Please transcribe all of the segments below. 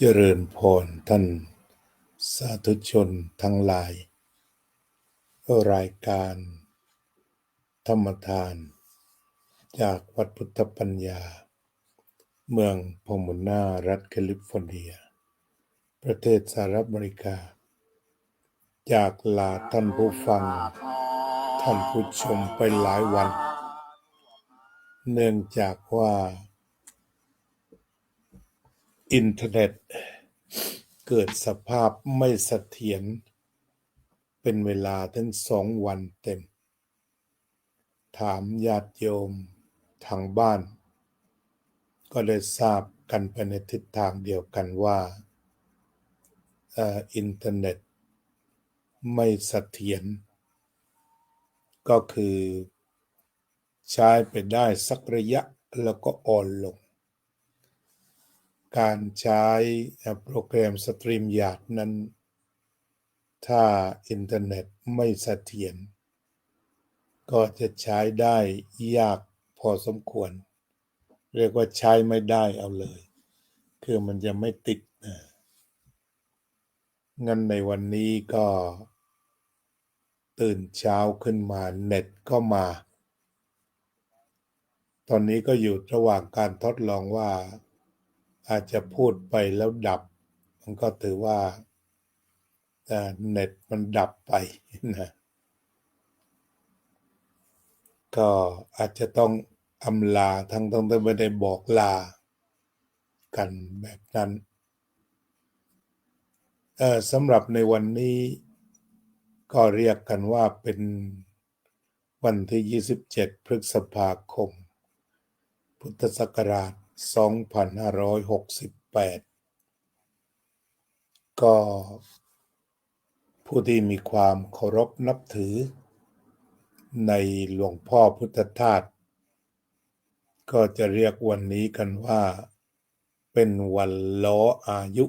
เจริญพรท่านสาธุชนทั้งหลายรายการธรรมทานจากวัดพุทธปัญญาเมืองพอมโมนารัฐแคลิฟอร์เนียประเทศสหรัฐอเมริกาจากลาท่านผู้ฟังท่านผู้ชมไปหลายวันเนื่องจากว่าอินเทอร์เน็ตเกิดสภาพไม่เสถียรเป็นเวลาถึง2 วันเต็มถามญาติโยมทางบ้านก็ได้ทราบกันไปในทิศทางเดียวกันว่าอินเทอร์เน็ตไม่เสถียรก็คือใช้ไปได้สักระยะแล้วก็อ่อนลงการใช้โปรแกรมสตรีมยาร์ดนั้นถ้าอินเทอร์เน็ตไม่เสถียรก็จะใช้ได้ยากพอสมควรเรียกว่าใช้ไม่ได้เอาเลยคือมันจะไม่ติดงั้นในวันนี้ก็ตื่นเช้าขึ้นมาเน็ตก็มาตอนนี้ก็อยู่ระหว่างการทดลองว่าอาจจะพูดไปแล้วดับมันก็ถือว่าเน็ตมันดับไปนะก็อาจจะต้องอำลาทั้งที่ไม่ได้บอกลากันแบบนั้นสำหรับในวันนี้ก็เรียกกันว่าเป็นวันที่27พฤษภาคมพุทธศักราช2568ก็ผู้ที่มีความเคารพนับถือในหลวงพ่อพุทธทาสก็จะเรียกวันนี้กันว่าเป็นวันล้ออายุ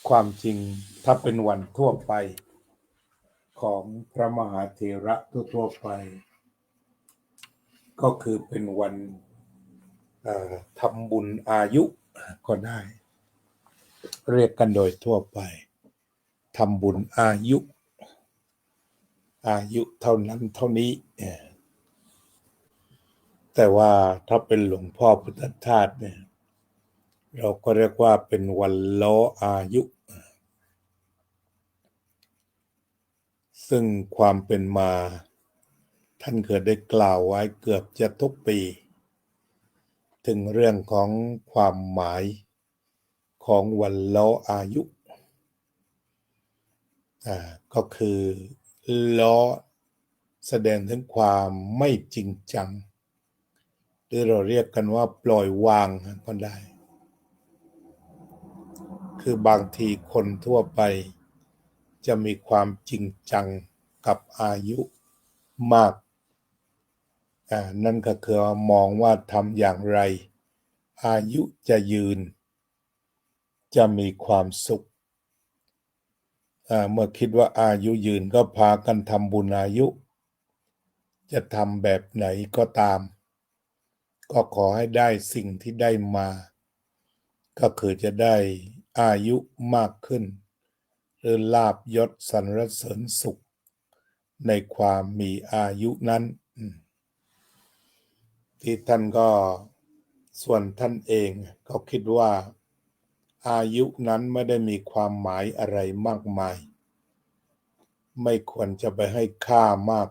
ความจริงถ้าเป็นวันทั่วไปของพระมหาเถระทั่วไปก็คือเป็นวันทำบุญอายุก็ได้เรียกกันโดยทั่วไปทำบุญอายุเท่านั้นเท่านี้แต่ว่าถ้าเป็นหลวงพ่อพุทธทาสเนี่ยเราก็เรียกว่าเป็นวันล้ออายุซึ่งความเป็นมาท่านเคยได้กล่าวไว้เกือบจะทุกปีถึงเรื่องของความหมายของวันล้ออายุก็คือล้อแสดงถึงความไม่จริงจังหรือเราเรียกกันว่าปล่อยวางก็ได้คือบางทีคนทั่วไปจะมีความจริงจังกับอายุมากนั่นก็คือมองว่าทำอย่างไรอายุจะยืนจะมีความสุขเมื่อคิดว่าอายุยืนก็พากันทำบุญอายุจะทำแบบไหนก็ตามก็ขอให้ได้สิ่งที่ได้มาก็คือจะได้อายุมากขึ้นหรือลาภยศสรรเสริญสุขในความมีอายุนั้นที่ท่านก็ส่วนท่านเองก็คิดว่าอายุนั้นไม่ได้มีความหมายอะไรมากมายไม่ควรจะไปให้ค่ามาก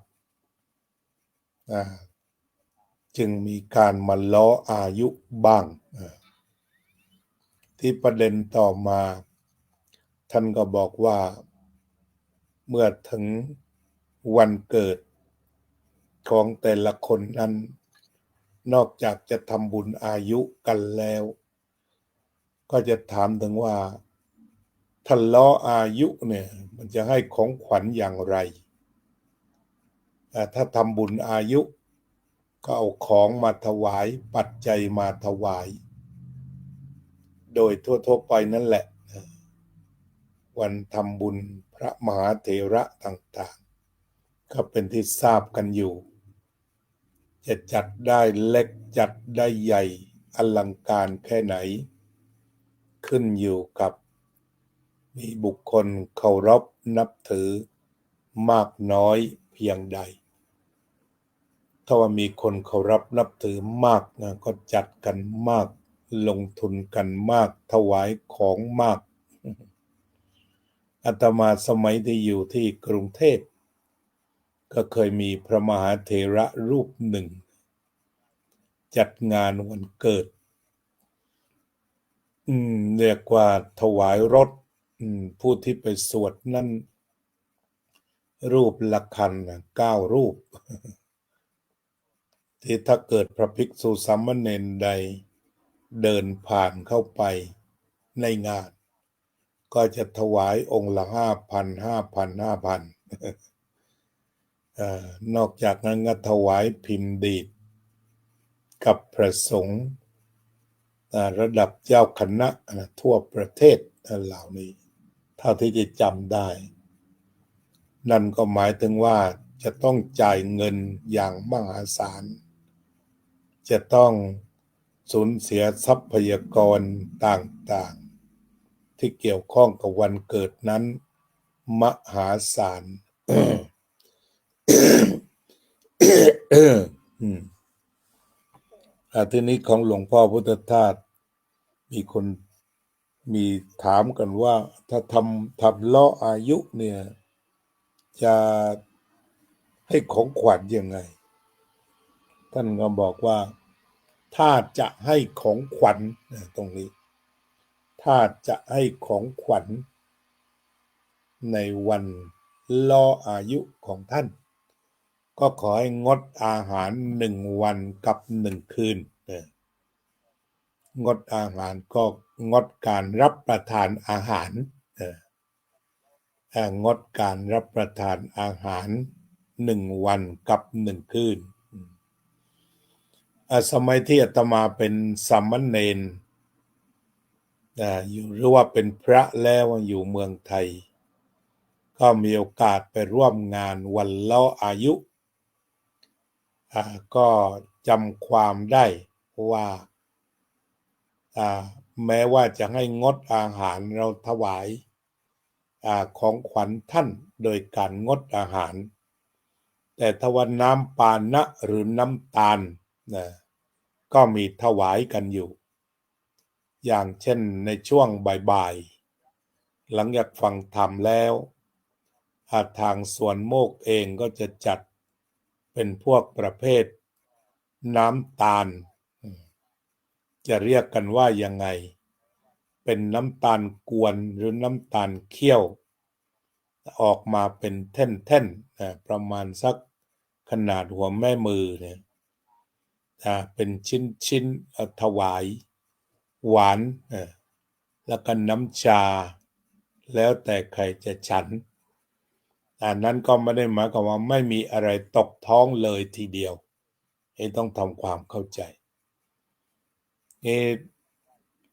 จึงมีการมาล้ออายุบ้างที่ประเด็นต่อมาท่านก็บอกว่าเมื่อถึงวันเกิดของแต่ละคนนั้นนอกจากจะทำบุญอายุกันแล้วก็จะถามถึงว่าท่านล้ออายุเนี่ยมันจะให้ของขวัญอย่างไรถ้าทำบุญอายุก็เอาของมาถวายปัจจัยมาถวายโดยทั่วๆไปนั่นแหละวันทำบุญพระมหาเถระต่างๆก็เป็นที่ทราบกันอยู่จะจัดได้เล็กจัดได้ใหญ่อลังการแค่ไหน ขึ้นอยู่กับมีบุคคลเคารพนับถือมากน้อยเพียงใดถ้าว่ามีคนเคารพนับถือมากนะก็จัดกันมากลงทุนกันมากถวายของมากอาตมาสมัยที่อยู่ที่กรุงเทพก็เคยมีพระมหาเถระรูปหนึ่งจัดงานวันเกิดเรียกว่าถวายรถผู้ที่ไปสวดนั่นรูปละคัน9 รูปที่ถ้าเกิดพระภิกษุสามเณรใดเดินผ่านเข้าไปในงานก็จะถวายองค์ละ5,000 5,000 5,000นอกจากนั้นก็ถวายพิมพ์ดีดกับพระสงฆ์ระดับเจ้าคณะทั่วประเทศเหล่านี้เท่าที่จะจำได้นั่นก็หมายถึงว่าจะต้องจ่ายเงินอย่างมหาศาลจะต้องสูญเสียทรัพยากรต่างๆที่เกี่ยวข้องกับวันเกิดนั้นมหาศาล ทีนี้ของหลวงพ่อพุทธทาสมีคนมีถามกันว่าถ้าทำล้ออายุเนี่ยจะให้ของขวัญยังไงท่านก็บอกว่าถ้าจะให้ของขวัญตรงนี้ถ้าจะให้ของขวัญในวันล้ออายุของท่านก็ขอให้งดอาหาร1 วันกับ1 คืนงดอาหารก็งดการรับประทานอาหารงดการรับประทานอาหาร1 วันกับ1 คืนสมัยที่อาตมาเป็นสามเณรอยู่หรือว่าเป็นพระแล้วอยู่เมืองไทยก็มีโอกาสไปร่วมงานวันล้ออายุก็จำความได้ว่าแม้ว่าจะให้งดอาหารเราถวายของขวัญท่านโดยการงดอาหารแต่ถ้าว่าน้ำปานะหรือน้ำตาลก็มีถวายกันอยู่อย่างเช่นในช่วงบ่ายๆหลังจากฟังธรรมแล้วทางสวนโมกเองก็จะจัดเป็นพวกประเภทน้ำตาลจะเรียกกันว่ายังไงเป็นน้ำตาลกวนหรือน้ำตาลเคี่ยวออกมาเป็นแท่นๆประมาณสักขนาดหัวแม่มือเนี่ยเป็นชิ้นถวายหวานแล้วก็น้ำชาแล้วแต่ใครจะฉันนั้นก็ไม่ได้หมายความว่าไม่มีอะไรตกท้องเลยทีเดียวต้องทำความเข้าใจ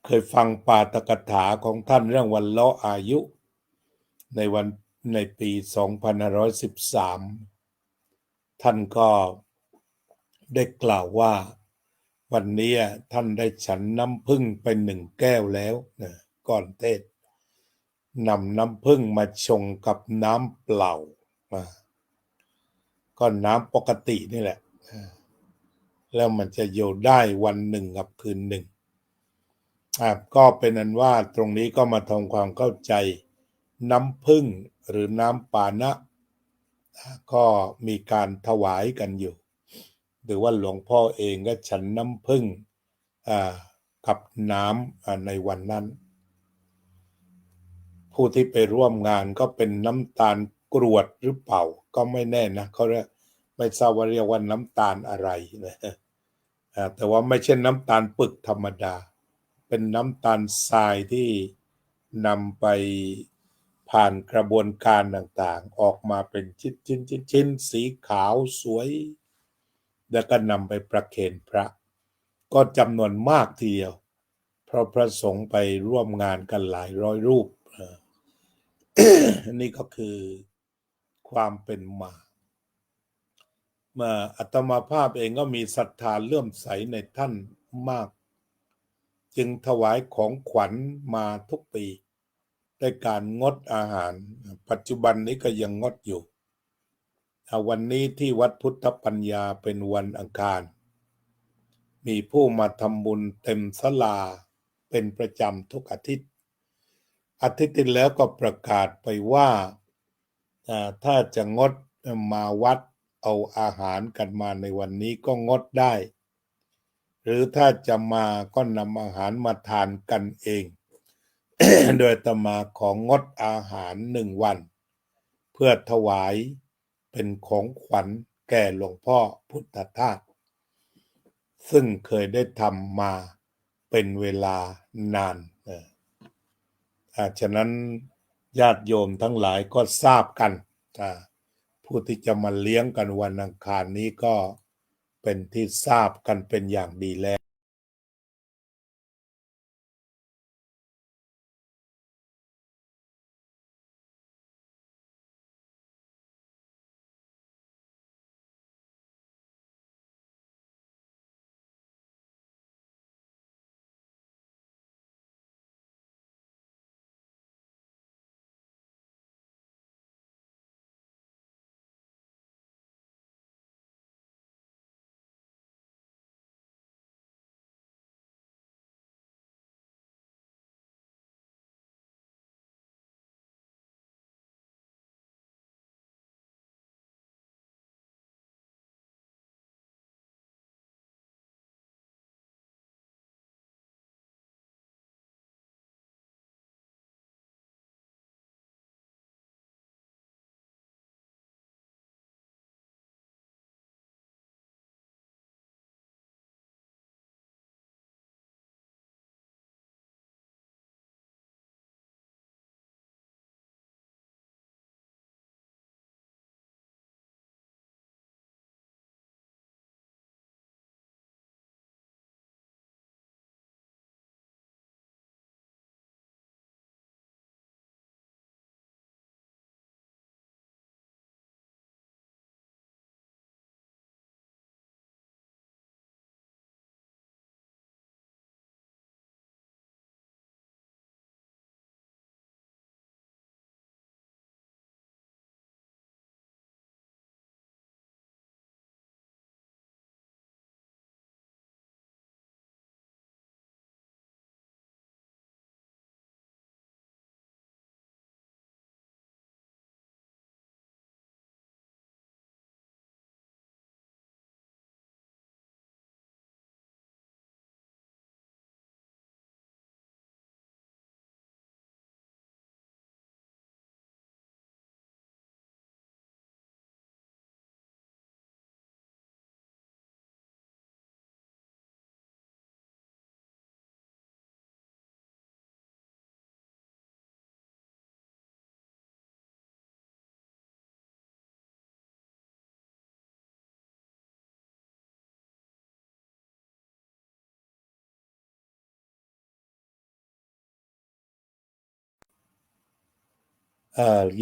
เคยฟังปาฐกถาของท่านเรื่องวันล้ออายุในปี2513ท่านก็ได้กล่าวว่าวันนี้ท่านได้ฉันน้ำผึ้งไป1 แก้วแล้วก่อนเทศน์นำน้ำผึ้งมาชงกับน้ำเปล่าก็น้ำปกตินี่แหละแล้วมันจะอยู่ได้วันหนึ่งกับคืนหนึ่งก็เป็นอันว่าตรงนี้ก็มาทำความเข้าใจน้ำผึ้งหรือน้ำปานะก็มีการถวายกันอยู่หรือว่าหลวงพ่อเองก็ฉันน้ำผึ้งกับน้ำในวันนั้นผู้ที่ไปร่วมงานก็เป็นน้ำตาลกรวดหรือเปล่าก็ไม่แน่นะเขาไม่ทราบว่าเรียกว่าน้ำตาลอะไรนะแต่ว่าไม่ใช่น้ำตาลปึกธรรมดาเป็นน้ำตาลทรายที่นำไปผ่านกระบวนการต่างๆออกมาเป็นชิ้นสีขาวสวยแล้วก็นำไปประเคนพระก็จำนวนมากทีเดียวเพราะพระสงฆ์ไปร่วมงานกันหลายร้อยรูปนี่ก็คือความเป็นมาอาตมาภาพเองก็มีศรัทธาเลื่อมใสในท่านมาก จึงถวายของขวัญมาทุกปีด้วยการงดอาหารปัจจุบันนี้ก็ยังงดอยู่วันนี้ที่วัดพุทธปัญญาเป็นวันอังคารมีผู้มาทำบุญเต็มศาลาเป็นประจำทุกอาทิตย์ที่แล้วก็ประกาศไปว่าถ้าจะงดมาวัดเอาอาหารกันมาในวันนี้ก็งดได้หรือถ้าจะมาก็นำอาหารมาทานกันเอง โดยอาตมาของงดอาหาร1 วันเพื่อถวายเป็นของขวัญแก่หลวงพ่อพุทธทาสซึ่งเคยได้ทำมาเป็นเวลานานฉะนั้นญาติโยมทั้งหลายก็ทราบกันผู้ที่จะมาเลี้ยงกันวันอังคารนี้ก็เป็นที่ทราบกันเป็นอย่างดีแล้ว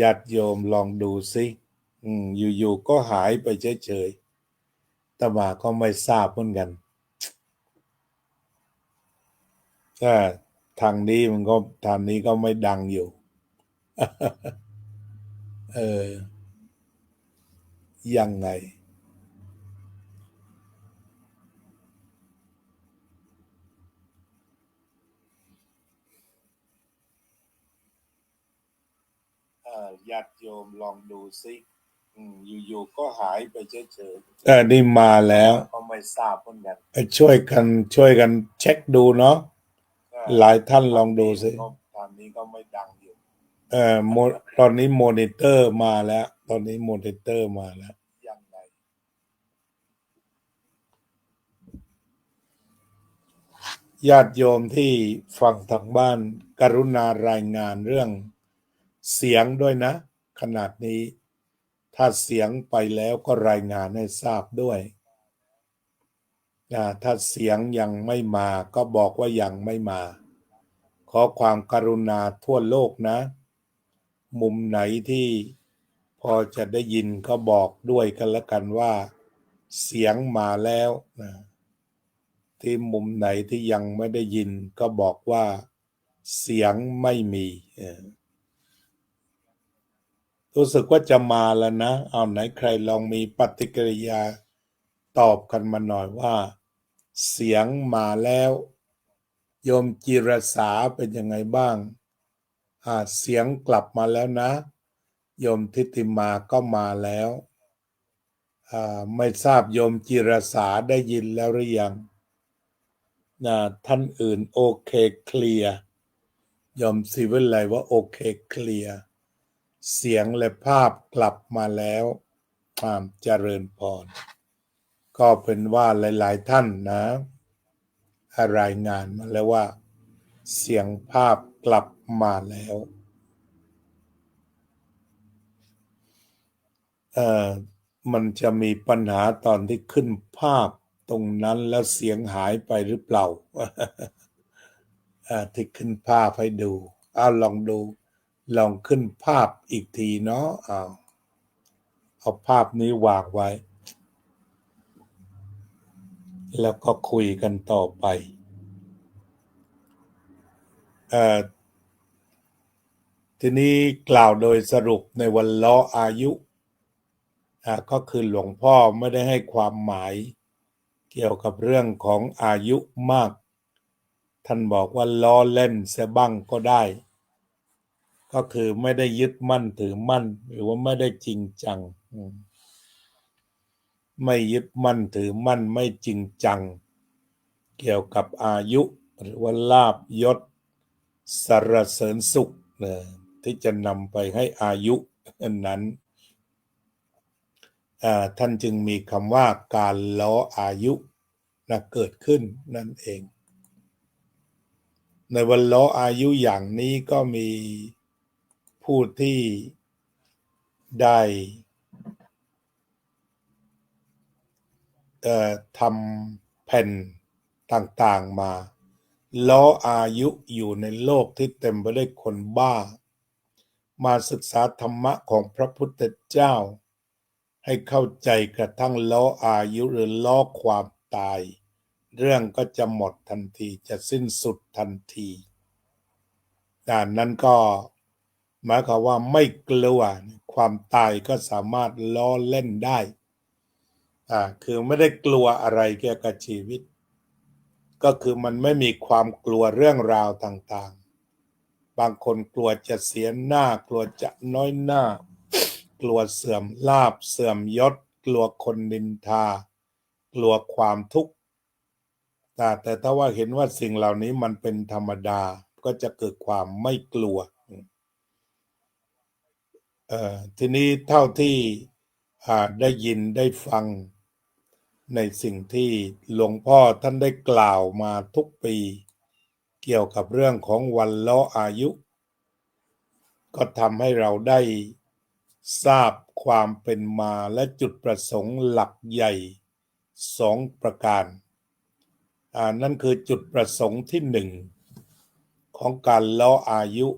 ญาติโยมลองดูสิอยู่ๆก็หายไปเฉยๆอาตมาก็ไม่ทราบเหมือนกันทางนี้ก็ไม่ดังอยู่ ยังไงญาติโยมลองดูสิอยู่ๆก็หายไปเฉยๆนี่มาแล้วก็ไม่ทราบเหมือนกันช่วยกันเช็คดูเนาะหลายท่านลองดูสิตอนนี้ก็ไม่ดังอยู่ตอนนี้มอนิเตอร์มาแล้วยังไงญาติโยมที่ฟังทางบ้านกรุณารายงานเรื่องเสียงด้วยนะขนาดนี้ถ้าเสียงไปแล้วก็รายงานให้ทราบด้วยถ้าเสียงยังไม่มาก็บอกว่ายังไม่มาขอความกรุณาทั่วโลกนะมุมไหนที่พอจะได้ยินก็บอกด้วยกันแล้วกันว่าเสียงมาแล้วนะ ที่มุมไหนที่ยังไม่ได้ยินก็บอกว่าเสียงไม่มีรู้สึกว่าจะมาแล้วนะเอาไหนใครลองมีปฏิกิริยาตอบกันมาหน่อยว่าเสียงมาแล้วโยมจิรสาเป็นยังไงบ้างเสียงกลับมาแล้วนะโยมทิติมาก็มาแล้วไม่ทราบโยมจิรสาได้ยินแล้วหรือยังท่านอื่นโอเคเคลียร์โยมศิวิไลว่าโอเคเคลียร์เสียงและภาพกลับมาแล้วเจริญพรก็เป็นว่าหลายๆท่านนะรายงานมาแล้วว่าเสียงภาพกลับมาแล้วมันจะมีปัญหาตอนที่ขึ้นภาพตรงนั้นแล้วเสียงหายไปหรือเปล่า ที่ขึ้นภาพให้ดูลองดูลองขึ้นภาพอีกทีเนาะเอาภาพนี้วางไว้แล้วก็คุยกันต่อไปทีนี้กล่าวโดยสรุปในวันล้ออายุก็คือหลวงพ่อไม่ได้ให้ความหมายเกี่ยวกับเรื่องของอายุมากท่านบอกว่าล้อเล่นเสียบ้างก็ได้ก็คือไม่ได้ยึดมั่นถือมั่นหรือว่าไม่ได้จริงจังไม่ยึดมั่นถือมั่นไม่จริงจังเกี่ยวกับอายุหรือว่าลาภยศสรรเสริญสุขที่จะนำไปให้อายุนั้นท่านจึงมีคำว่าการล้ออายุเกิดขึ้นนั่นเองในวันล้ออายุอย่างนี้ก็มีผู้ที่ได้ทำแผ่นต่างๆมาล้ออายุอยู่ในโลกที่เต็มไปด้วยคนบ้ามาศึกษาธรรมะของพระพุทธเจ้าให้เข้าใจกระทั่งล้ออายุหรือล้อความตายเรื่องก็จะหมดทันทีจะสิ้นสุดทันทีนั้นก็หมายความว่าไม่กลัวความตายก็สามารถล้อเล่นได้คือไม่ได้กลัวอะไรเกี่ยวกับชีวิตก็คือมันไม่มีความกลัวเรื่องราวต่างๆบางคนกลัวจะเสียหน้ากลัวจะน้อยหน้ากลัวเสื่อมลาภเสื่อมยศกลัวคนนินทากลัวความทุกข์แต่ถ้าว่าเห็นว่าสิ่งเหล่านี้มันเป็นธรรมดาก็จะเกิดความไม่กลัวทีนี้เท่าที่ได้ยินได้ฟังในสิ่งที่หลวงพ่อท่านได้กล่าวมาทุกปีเกี่ยวกับเรื่องของวันล้ออายุก็ทำให้เราได้ทราบความเป็นมาและจุดประสงค์หลักใหญ่2ประการนั่นคือจุดประสงค์ที่1ของการล้ออายุ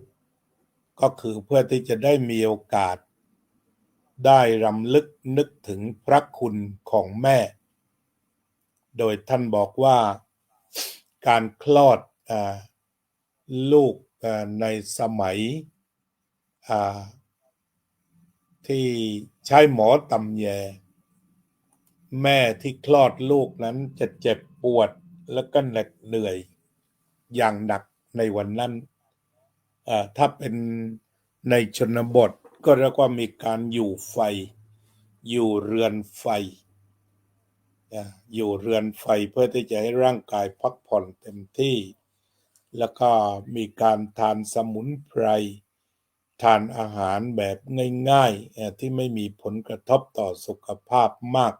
ก็คือเพื่อที่จะได้มีโอกาสได้รำลึกนึกถึงพระคุณของแม่โดยท่านบอกว่าการคลอดลูกในสมัยที่ใช้หมอตำแยแม่ที่คลอดลูกนั้นจะเจ็บปวดแล้วก็เหนื่อยอย่างหนักในวันนั้นถ้าเป็นในชนบทก็เรียกว่ามีการอยู่ไฟอยู่เรือนไฟอยู่เรือนไฟเพื่อที่จะให้ร่างกายพักผ่อนเต็มที่แล้วก็มีการทานสมุนไพรทานอาหารแบบง่ายๆที่ไม่มีผลกระทบต่อสุขภาพมาก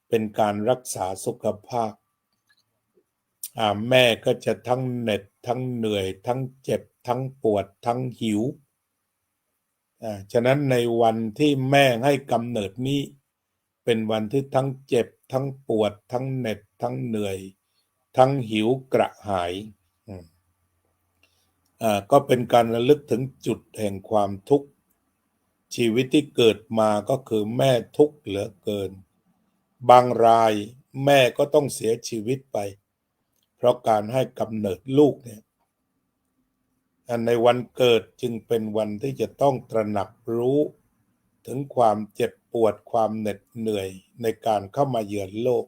เป็นการรักษาสุขภาพแม่ก็จะทั้งเหน็ดทั้งเหนื่อยทั้งเจ็บทั้งปวดทั้งหิวฉะนั้นในวันที่แม่ให้กำเนิดนี้เป็นวันที่ทั้งเจ็บทั้งปวดทั้งเหน็ดทั้งเหนื่อยทั้งหิวกระหายก็เป็นการระลึกถึงจุดแห่งความทุกข์ชีวิตที่เกิดมาก็คือแม่ทุกข์เหลือเกินบางรายแม่ก็ต้องเสียชีวิตไป เพราะการให้กำเนิดลูกเนี่ยในวันเกิดจึงเป็นวันที่จะต้องตระหนักรู้ถึงความเจ็บปวดความเหน็ดเหนื่อยในการเข้ามาเยือนโลก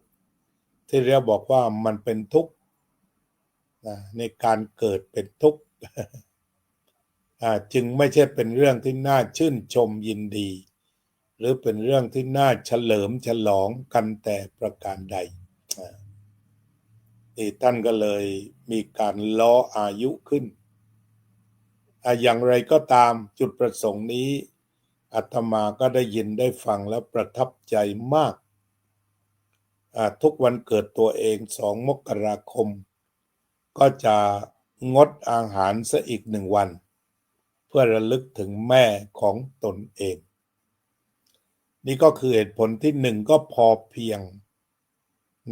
ที่เราบอกว่ามันเป็นทุกข์ในการเกิดเป็นทุกข์จึงไม่ใช่เป็นเรื่องที่น่าชื่นชมยินดีหรือเป็นเรื่องที่น่าเฉลิมฉลองกันแต่ประการใดท่านก็เลยมีการล้ออายุขึ้นอย่างไรก็ตามจุดประสงค์นี้อาตมาก็ได้ยินได้ฟังแล้วประทับใจมากทุกวันเกิดตัวเอง2 มกราคมก็จะงดอาหารซะอีก1 วันเพื่อระลึกถึงแม่ของตนเองนี่ก็คือเหตุผลที่1ก็พอเพียง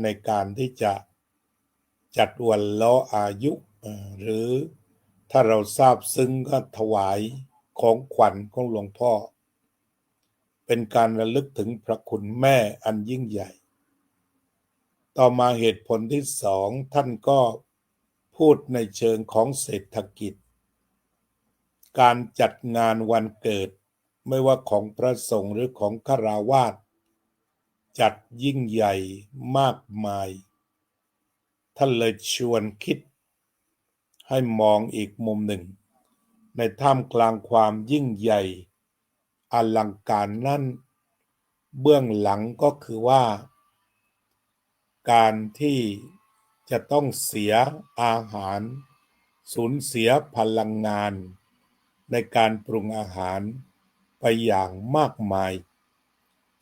ในการที่จะจัดวันล้ออายุหรือถ้าเราทราบซึ้งก็ถวายของขวัญของหลวงพ่อเป็นการระลึกถึงพระคุณแม่อันยิ่งใหญ่ต่อมาเหตุผลที่2ท่านก็พูดในเชิงของเศรษฐกิจการจัดงานวันเกิดไม่ว่าของพระสงฆ์หรือของฆราวาสจัดยิ่งใหญ่มากมายท่านเลยชวนคิดให้มองอีกมุมหนึ่งในท่ามกลางความยิ่งใหญ่อลังการนั้นเบื้องหลังก็คือว่าการที่จะต้องเสียอาหารสูญเสียพลังงานในการปรุงอาหารไปอย่างมากมาย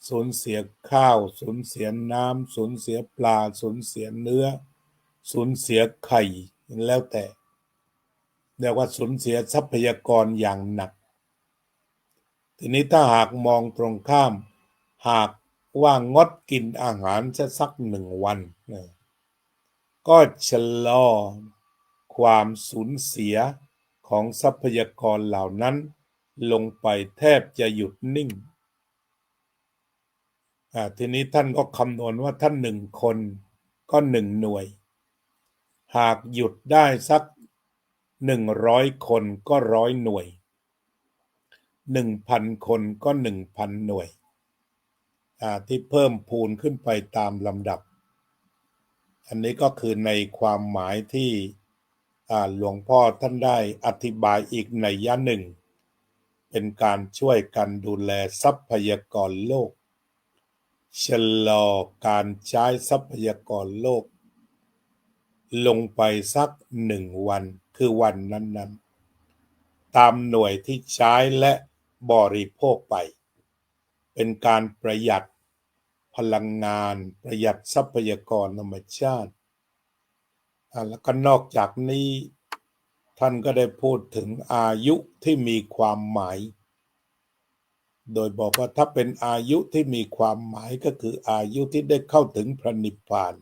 สูญเสียข้าวสูญเสียน้ำสูญเสียปลาสูญเสียเนื้อสูญเสียไข่แล้วแต่เรียกว่าสูญเสียทรัพยากรอย่างหนักทีนี้ถ้าหากมองตรงข้ามหากว่างดกินอาหารสัก1 วันก็ชะลอความสูญเสียของทรัพยากรเหล่านั้นลงไปแทบจะหยุดนิ่งทีนี้ท่านก็คำนวณว่าท่าน1 คนก็1 หน่วยหากหยุดได้สัก100 คนก็100 หน่วย1,000 คนก็1,000 หน่วยที่เพิ่มพูนขึ้นไปตามลำดับอันนี้ก็คือในความหมายที่หลวงพ่อท่านได้อธิบายอีกนัยยะหนึ่งเป็นการช่วยกันดูแลทรัพยากรโลกชะลอการใช้ทรัพยากรโลกลงไปสัก1 วันคือวันนั้นๆตามหน่วยที่ใช้และบริโภคไปเป็นการประหยัดพลังงานประหยัดทรัพยากรธรรมชาติแล้วก็นอกจากนี้ท่านก็ได้พูดถึงอายุที่มีความหมายโดยบอกว่าถ้าเป็นอายุที่มีความหมายก็คืออายุที่ได้เข้าถึงพระนิพพาน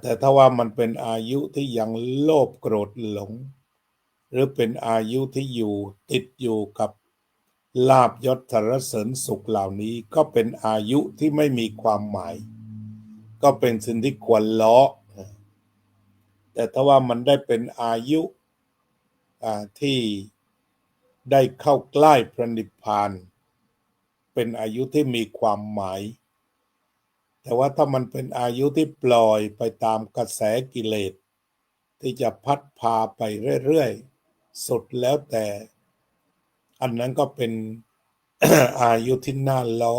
แต่ถ้าว่ามันเป็นอายุที่ยังโลภโกรธหลงหรือเป็นอายุที่ติดอยู่กับลาภยศสรรเสริญสุขเหล่านี้ก็เป็นอายุที่ไม่มีความหมายก็เป็นสิ่งที่ควรล้อแต่ถ้าว่ามันได้เป็นอายุที่ได้เข้าใกล้พระนิพพานเป็นอายุที่มีความหมายแต่ว่าถ้ามันเป็นอายุที่ปล่อยไปตามกระแสกิเลสที่จะพัดพาไปเรื่อยๆสุดแล้วแต่อันนั้นก็เป็น อายุที่น่าล้อ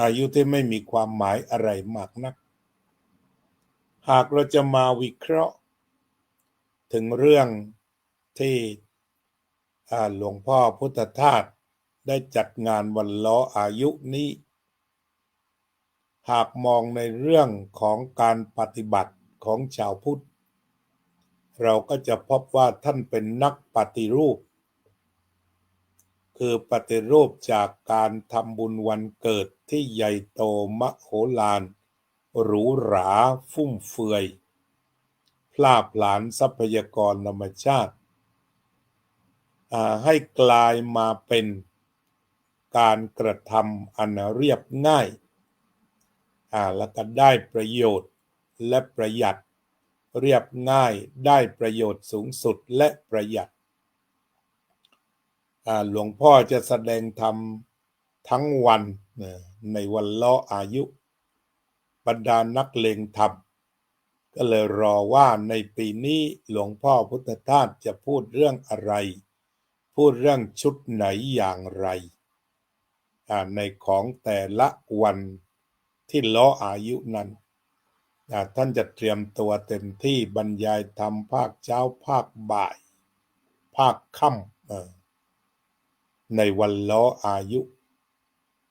อายุที่ไม่มีความหมายอะไรมากนักหากเราจะมาวิเคราะห์ถึงเรื่องที่หลวงพ่อพุทธทาสได้จัดงานวันล้ออายุนี้หากมองในเรื่องของการปฏิบัติของชาวพุทธเราก็จะพบว่าท่านเป็นนักปฏิรูปคือปฏิรูปจากการทำบุญวันเกิดที่ใหญ่โตมโหฬารหรูหราฟุ่มเฟือยพลาดพลาญทรัพยากรธรรมชาติให้กลายมาเป็นการกระทำอันเรียบง่ายแล้วก็ได้ประโยชน์ และประหยัดเรียบง่ายได้ประโยชน์สูงสุดและประหยัดหลวงพ่อจะแสดงธรรมทั้งวันในวันล้ออายุบรรดานักเลงธรรมก็เลยรอว่าในปีนี้หลวงพ่อพุทธทาสจะพูดเรื่องอะไรพูดเรื่องชุดไหนอย่างไรในของแต่ละวันที่ล้ออายุนั้นท่านจะเตรียมตัวเต็มที่บรรยายธรรมภาคเช้าภาคบ่ายภาคค่ำในวันล้ออายุ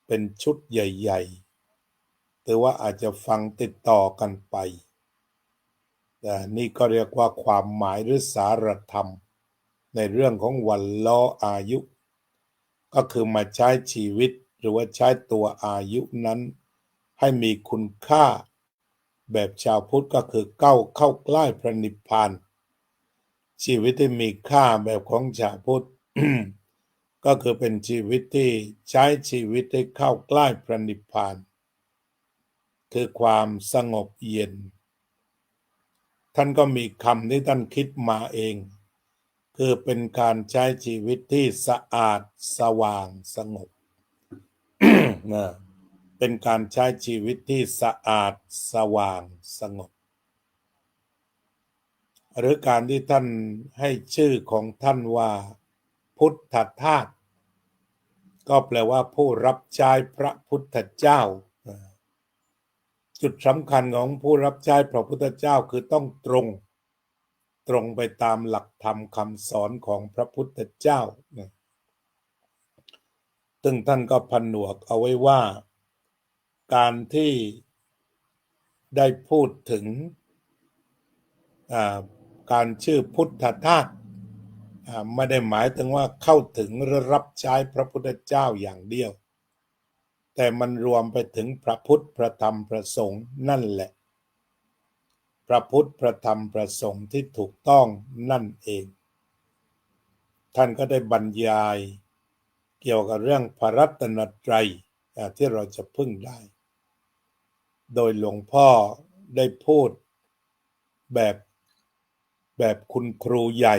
เป็นชุดใหญ่ๆแต่ว่าอาจจะฟังติดต่อกันไปนี่ก็เรียกว่าความหมายหรือสารธรรมในเรื่องของวันล้ออายุก็คือมาใช้ชีวิตหรือว่าใช้ตัวอายุนั้นให้มีคุณค่าแบบชาวพุทธก็คือเข้าใกล้พระนิพพานชีวิตที่มีค่าแบบของชาวพุทธ ก็คือเป็นชีวิตที่ใช้ชีวิตให้เข้าใกล้พระนิพพานคือความสงบเย็นท่านก็มีคำที่ท่านคิดมาเองคือเป็นการใช้ชีวิตที่สะอาดสว่างสงบ นะเป็นการใช้ชีวิตที่สะอาดสว่างสงบหรือการที่ท่านให้ชื่อของท่านว่าพุทธทาสก็แปลว่าผู้รับใช้พระพุทธเจ้าจุดสำคัญของผู้รับใช้พระพุทธเจ้าคือต้องตรงไปตามหลักธรรมคำสอนของพระพุทธเจ้าซึ่งท่านก็ผนวกเอาไว้ว่าการที่ได้พูดถึงการชื่อพุทธทาสไม่ได้หมายถึงว่าเข้าถึงหรือรับใช้พระพุทธเจ้าอย่างเดียวแต่มันรวมไปถึงพระพุทธพระธรรมพระสงฆ์นั่นแหละพระพุทธพระธรรมพระสงฆ์ที่ถูกต้องนั่นเองท่านก็ได้บรรยายเกี่ยวกับเรื่องพระรัตนตรัยที่เราจะพึ่งได้โดยหลวงพ่อได้พูดแบบคุณครูใหญ่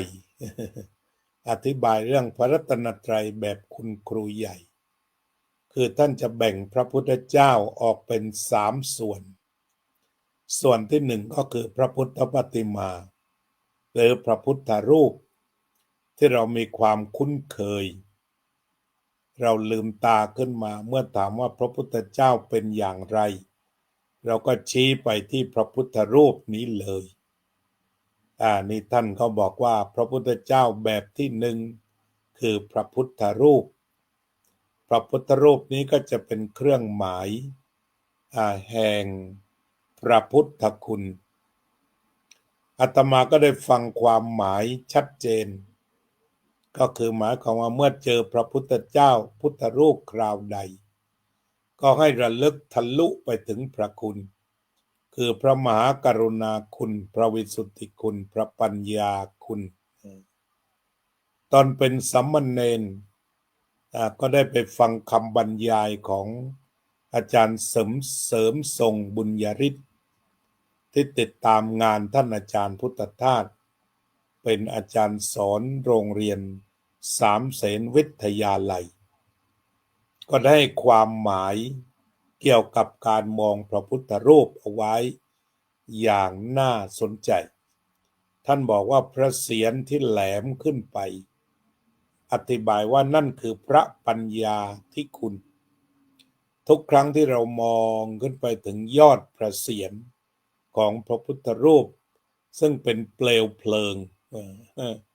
อธิบายเรื่องพระรัตนตรัยแบบคุณครูใหญ่คือท่านจะแบ่งพระพุทธเจ้าออกเป็น3ส่วนที่1ก็คือพระพุทธปฏิมาหรือพระพุทธรูปที่เรามีความคุ้นเคยเราลืมตาขึ้นมาเมื่อถามว่าพระพุทธเจ้าเป็นอย่างไรเราก็ชี้ไปที่พระพุทธรูปนี้เลยนี่ท่านเขาบอกว่าพระพุทธเจ้าแบบที่1คือพระพุทธรูปพระพุทธรูปนี้ก็จะเป็นเครื่องหมายแห่งพระพุทธคุณอาตมาก็ได้ฟังความหมายชัดเจนก็คือหมายความว่าเมื่อเจอพระพุทธเจ้าพุทธรูปคราวใดก็ให้ระลึกทะลุไปถึงพระคุณคือพระมหากรุณาคุณพระวิสุทธิคุณพระปัญญาคุณตอนเป็นสามเณรก็ได้ไปฟังคำบรรยายของอาจารย์เสริมทรงบุญยฤทธิ์ที่ติดตามงานท่านอาจารย์พุทธทาสเป็นอาจารย์สอนโรงเรียนสามเสนวิทยาลัยก็ได้ความหมายเกี่ยวกับการมองพระพุทธรูปเอาไว้อย่างน่าสนใจท่านบอกว่าพระเศียรที่แหลมขึ้นไปอธิบายว่านั่นคือพระปัญญาที่คุณทุกครั้งที่เรามองขึ้นไปถึงยอดพระเศียรของพระพุทธรูปซึ่งเป็นเปลวเพลิง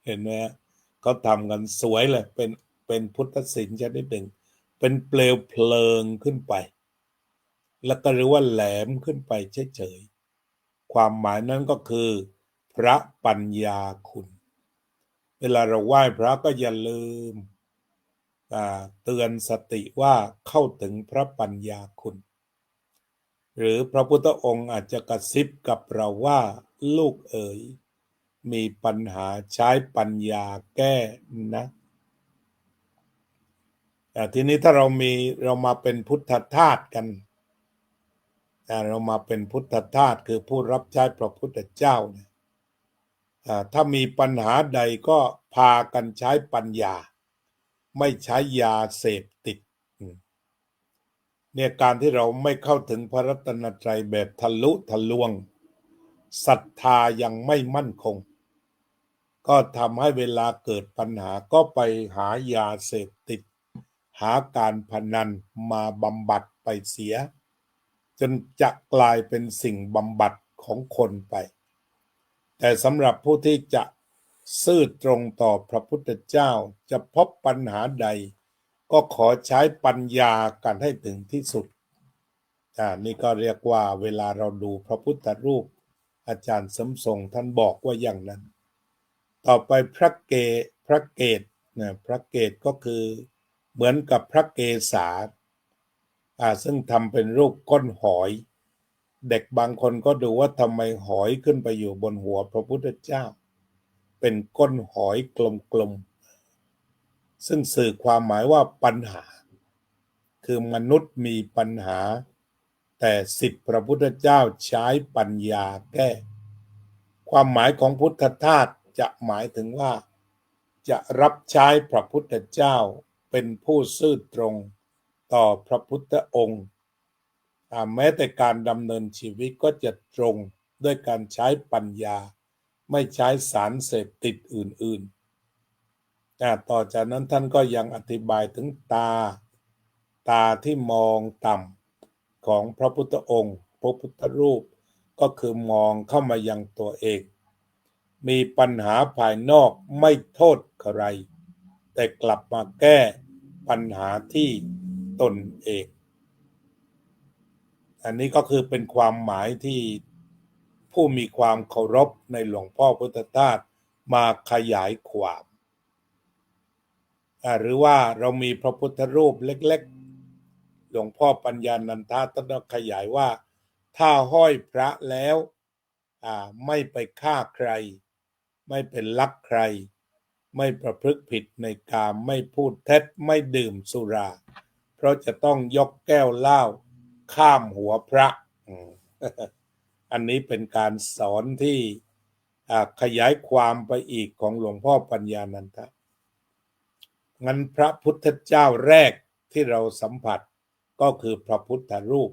เห็นไหมเขาทำกันสวยเลยเป็นพุทธศิลป์ชนิดหนึ่งเป็นเปลวเพลิงขึ้นไปแล้วก็เรียกว่าแหลมขึ้นไปเฉยๆความหมายนั้นก็คือพระปัญญาคุณเวลาเราไหว้พระก็อย่าลืมเตือนสติว่าเข้าถึงพระปัญญาคุณหรือพระพุทธองค์อาจจะกระซิบกับเราว่าลูกเอ๋ยมีปัญหาใช้ปัญญาแก้นะทีนี้ถ้าเรามาเป็นพุทธทาสกัน เรามาเป็นพุทธทาสคือผู้รับใช้พระพุทธเจ้าเนี่ยถ้ามีปัญหาใดก็พากันใช้ปัญญาไม่ใช้ยาเสพติดเนี่ยการที่เราไม่เข้าถึงพระรัตนตรัยแบบทะลุทะลวงศรัทธายังไม่มั่นคงก็ทำให้เวลาเกิดปัญหาก็ไปหายาเสพติดหาการพนันมาบำบัดไปเสียจนจะกลายเป็นสิ่งบำบัดของคนไปแต่สำหรับผู้ที่จะซื่อตรงต่อพระพุทธเจ้าจะพบปัญหาใดก็ขอใช้ปัญญากันให้ถึงที่สุดนี่ก็เรียกว่าเวลาเราดูพระพุทธรูปอาจารย์สมทรงท่านบอกว่าอย่างนั้นต่อไปพระเกศนะพระเกศก็คือเหมือนกับพระเกศาซึ่งทำเป็นรูปก้นหอยเด็กบางคนก็ดูว่าทำไมหอยขึ้นไปอยู่บนหัวพระพุทธเจ้าเป็นก้นหอยกลมๆซึ่งสื่อความหมายว่าปัญหาคือมนุษย์มีปัญหาแต่ศิษย์พระพุทธเจ้าใช้ปัญญาแก้ความหมายของพุทธทาสจะหมายถึงว่าจะรับใช้พระพุทธเจ้าเป็นผู้ซื่อตรงต่อพระพุทธองค์แม้แต่การดำเนินชีวิตก็จะตรงด้วยการใช้ปัญญาไม่ใช้สารเสพติดอื่นๆต่อจากนั้นท่านก็ยังอธิบายถึงตาที่มองต่ำของพระพุทธองค์พระพุทธรูปก็คือมองเข้ามายังตัวเองมีปัญหาภายนอกไม่โทษใครแต่กลับมาแก้ปัญหาที่ตนเองอันนี้ก็คือเป็นความหมายที่ผู้มีความเคารพในหลวงพ่อพุทธทาสมาขยายความหรือว่าเรามีพระพุทธรูปเล็กๆหลวงพ่อปัญญานันทะท่านขยายว่าถ้าห้อยพระแล้วไม่ไปฆ่าใครไม่เป็นลักใครไม่ประพฤติผิดในกามไม่พูดเท็จไม่ดื่มสุราเพราะจะต้องยกแก้วเหล้าข้ามหัวพระอันนี้เป็นการสอนที่ขยายความไปอีกของหลวงพ่อปัญญานันทะงั้นพระพุทธเจ้าแรกที่เราสัมผัสก็คือพระพุทธรูป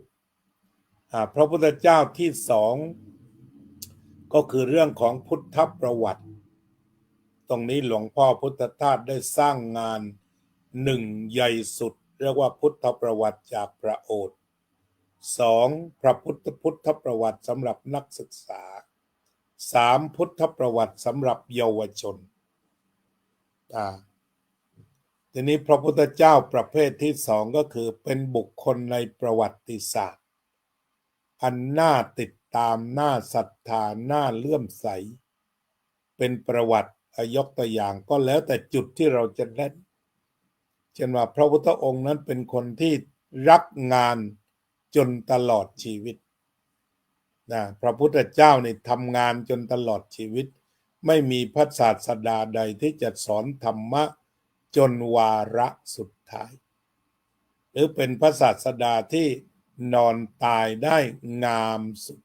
พระพุทธเจ้าที่สองก็คือเรื่องของพุทธประวัติตรงนี้หลวงพ่อพุทธทาสได้สร้างงานหนึ่งใหญ่สุดเรียกว่าพุทธประวัติจากพระโอษฐ์สองพระพุทธประวัติสำหรับนักศึกษาสามพุทธประวัติสำหรับเยาวชนทีนี้พระพุทธเจ้าประเภทที่สองก็คือเป็นบุคคลในประวัติศาสตร์อันน่าติดตามน่าศรัทธาน่าเลื่อมใสเป็นประวัติยกตัวอย่างก็แล้วแต่จุดที่เราจะเล่นเช่นว่าพระพุทธองค์นั้นเป็นคนที่รักงานจนตลอดชีวิตพระพุทธเจ้านี่ทำงานจนตลอดชีวิตไม่มีพระศาสดาใดที่จะสอนธรรมะจนวาระสุดท้ายหรือเป็นพระศาสดาที่นอนตายได้งามสุด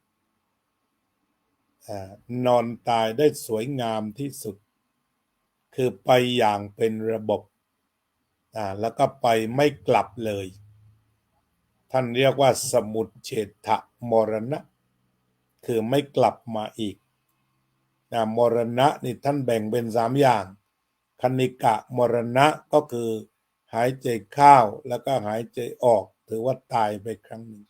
นอนตายได้สวยงามที่สุดคือไปอย่างเป็นระบบแล้วก็ไปไม่กลับเลยท่านเรียกว่าสมุจเฉทมรณะคือไม่กลับมาอีกมรณะนี่ท่านแบ่งเป็น3อย่างคณิกะมรณะก็คือหายใจเข้าแล้วก็หายใจออกถือว่าตายไปครั้งหนึ่ง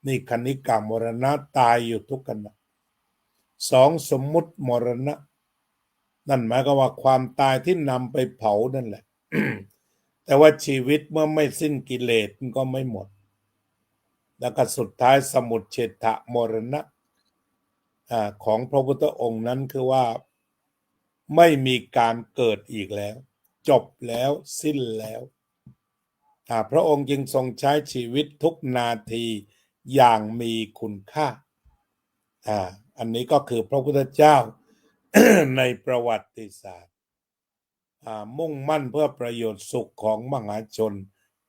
นี่คณิกะมรณะตายอยู่ทุกขณะสองสมมุติมรณะนั่นหมายความว่าความตายที่นำไปเผานั่นแหละ แต่ว่าชีวิตเมื่อไม่สิ้นกิเลสก็ไม่หมดแล้วก็สุดท้ายสมุจเฉทมรณะของพระพุทธองค์นั้นคือว่าไม่มีการเกิดอีกแล้วจบแล้วสิ้นแล้วพระองค์จึงทรงใช้ชีวิตทุกนาทีอย่างมีคุณค่าอันนี้ก็คือพระพุทธเจ้า ในประวัติศาสตร์มุ่งมั่นเพื่อประโยชน์สุขของมหาชน